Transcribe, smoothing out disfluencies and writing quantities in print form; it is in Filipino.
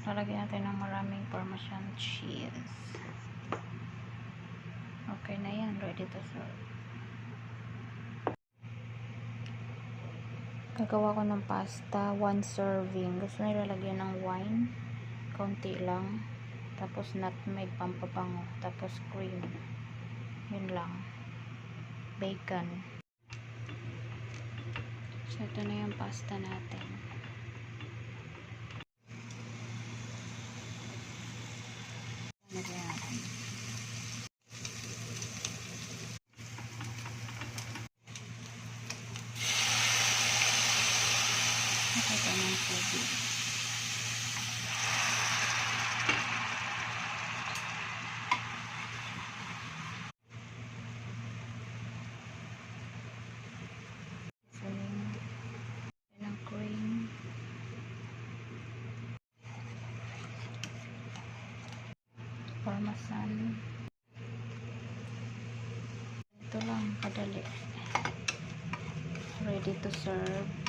Lalagyan natin ng maraming Parmesan cheese. Okay na yan. Ready to serve. Gagawa ko ng pasta. 1 serving. Gusto nyo lalagyan ng wine. Kaunti lang. Tapos nutmeg, pampabango. Tapos cream. Yun lang. Bacon. So, ito na yung pasta natin. Lagyan natin. Ito ng tubig. Parmesan. Ito lang, kadali. Ready to serve.